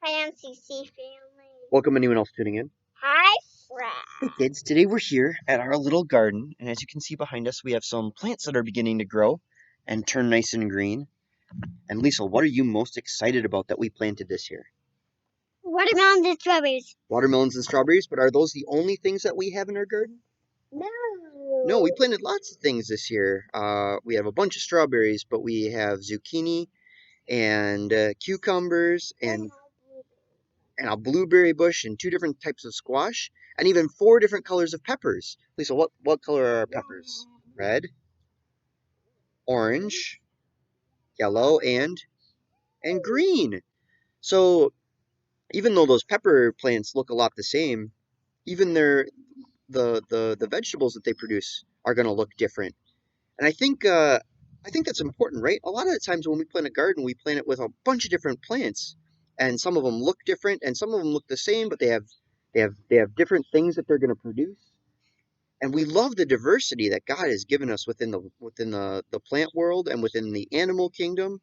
Hi, MCC family. Welcome anyone else tuning in. Hi, Fred. Hey kids, today we're here at our little garden, and as you can see behind us, we have some plants that are beginning to grow and turn nice and green. And Lisa, what are you most excited about that we planted this year? Watermelons and strawberries. Watermelons and strawberries, but are those the only things that we have in our garden? No. No, we planted lots of things this year. We have a bunch of strawberries, but we have zucchini and cucumbers and a blueberry bush and two different types of squash and even four different colors of peppers. Lisa, what color are our peppers? Red, orange, yellow, and green. So even though those pepper plants look a lot the same, even the vegetables that they produce are going to look different. And I think that's important, right? A lot of the times when we plant a garden, we plant it with a bunch of different plants, and some of them look different, and some of them look the same, but they have different things that they're going to produce. And we love the diversity that God has given us within the plant world and within the animal kingdom.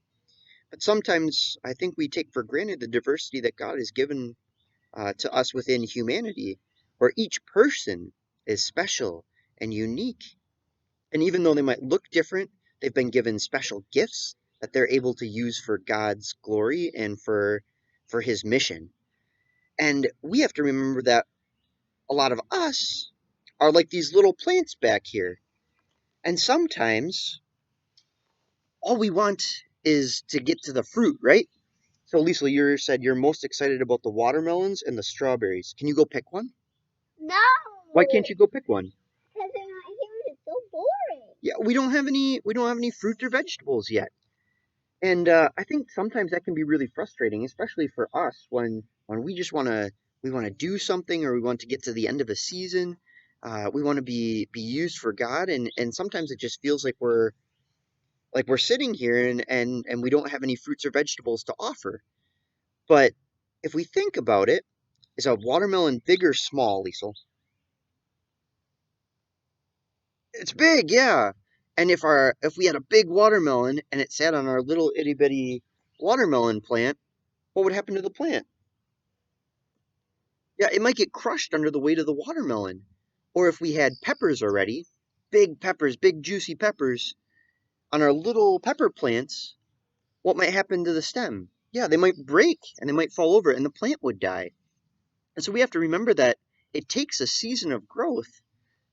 But sometimes I think we take for granted the diversity that God has given to us within humanity, where each person is special and unique. And even though they might look different, they've been given special gifts that they're able to use for God's glory and for his mission. And we have to remember that a lot of us are like these little plants back here. And sometimes all we want is to get to the fruit, right? So Lisa, you said you're most excited about the watermelons and the strawberries. Can you go pick one? No. Why can't you go pick one? Because they're not here. It's so boring. Yeah, we don't have any fruit or vegetables yet. And I think sometimes that can be really frustrating, especially for us when we just want to do something or we want to get to the end of a season. We want to be used for God, and sometimes it just feels like we're sitting here and we don't have any fruits or vegetables to offer. But if we think about it, is a watermelon big or small, Liesel? It's big, yeah. And if we had a big watermelon and it sat on our little itty bitty watermelon plant, what would happen to the plant? Yeah, it might get crushed under the weight of the watermelon. Or if we had peppers already, big peppers, big juicy peppers on our little pepper plants, what might happen to the stem? Yeah, they might break and they might fall over and the plant would die. And so we have to remember that it takes a season of growth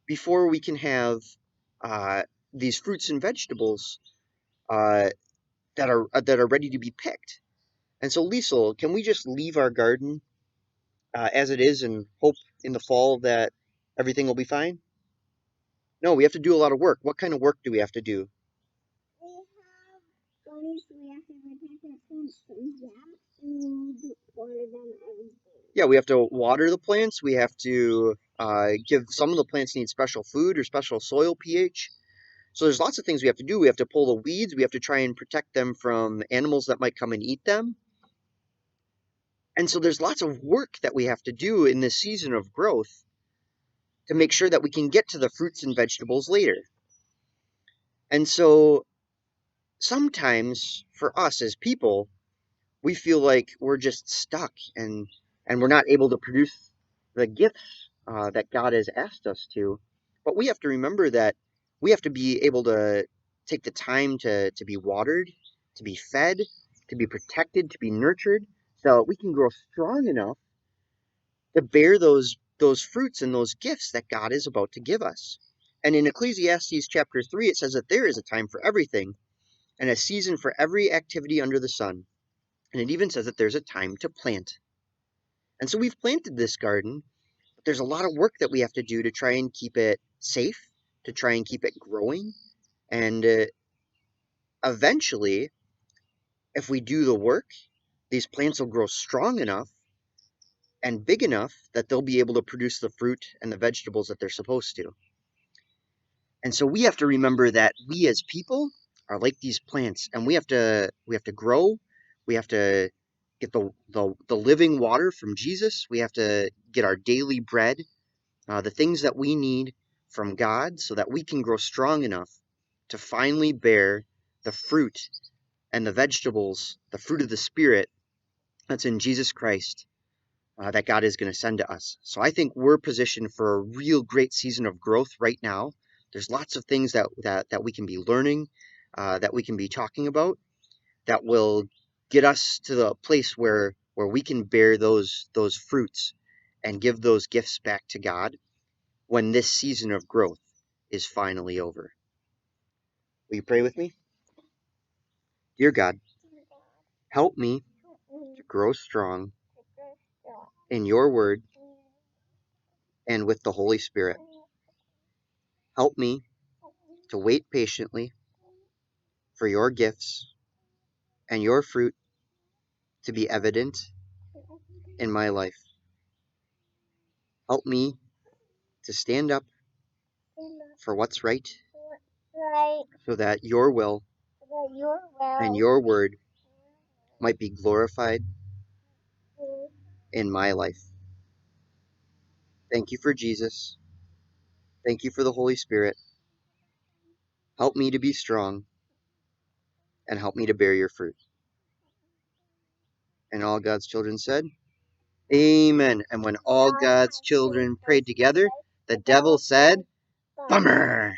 before we can have uh, these fruits and vegetables uh, that are ready to be picked. And so, Liesel, can we just leave our garden as it is and hope in the fall that everything will be fine? No, we have to do a lot of work. What kind of work do we have to do? We have bunnies. We have to protect the plants from them. And we water them every day. Yeah, we have to water the plants. We have to give some of the plants need special food or special soil pH. So there's lots of things we have to do. We have to pull the weeds. We have to try and protect them from animals that might come and eat them. And so there's lots of work that we have to do in this season of growth to make sure that we can get to the fruits and vegetables later. And so sometimes for us as people, we feel like we're just stuck and we're not able to produce the gifts that God has asked us to. But we have to remember that we have to be able to take the time to be watered, to be fed, to be protected, to be nurtured, so we can grow strong enough to bear those fruits and those gifts that God is about to give us. And in Ecclesiastes chapter 3, it says that there is a time for everything and a season for every activity under the sun. And it even says that there's a time to plant. And so we've planted this garden, but there's a lot of work that we have to do to try and keep it safe, to try and keep it growing. And eventually, if we do the work, these plants will grow strong enough and big enough that they'll be able to produce the fruit and the vegetables that they're supposed to. And so we have to remember that we as people are like these plants, and we have to grow. We have to get the living water from Jesus. We have to get our daily bread, the things that we need from God, so that we can grow strong enough to finally bear the fruit and the vegetables, the fruit of the Spirit that's in Jesus Christ, that God is going to send to us. So I think we're positioned for a real great season of growth right now. There's lots of things that we can be learning, that we can be talking about, that will get us to the place where we can bear those fruits and give those gifts back to God when this season of growth is finally over. Will you pray with me? Dear God, help me to grow strong in your word and with the Holy Spirit. Help me to wait patiently for your gifts and your fruit to be evident in my life. Help me to stand up for what's right so that your will and your word might be glorified in my life. Thank you for Jesus. Thank you for the Holy Spirit. Help me to be strong and help me to bear your fruit. And all God's children said, Amen. And when all God's children prayed together, the devil said, Bummer.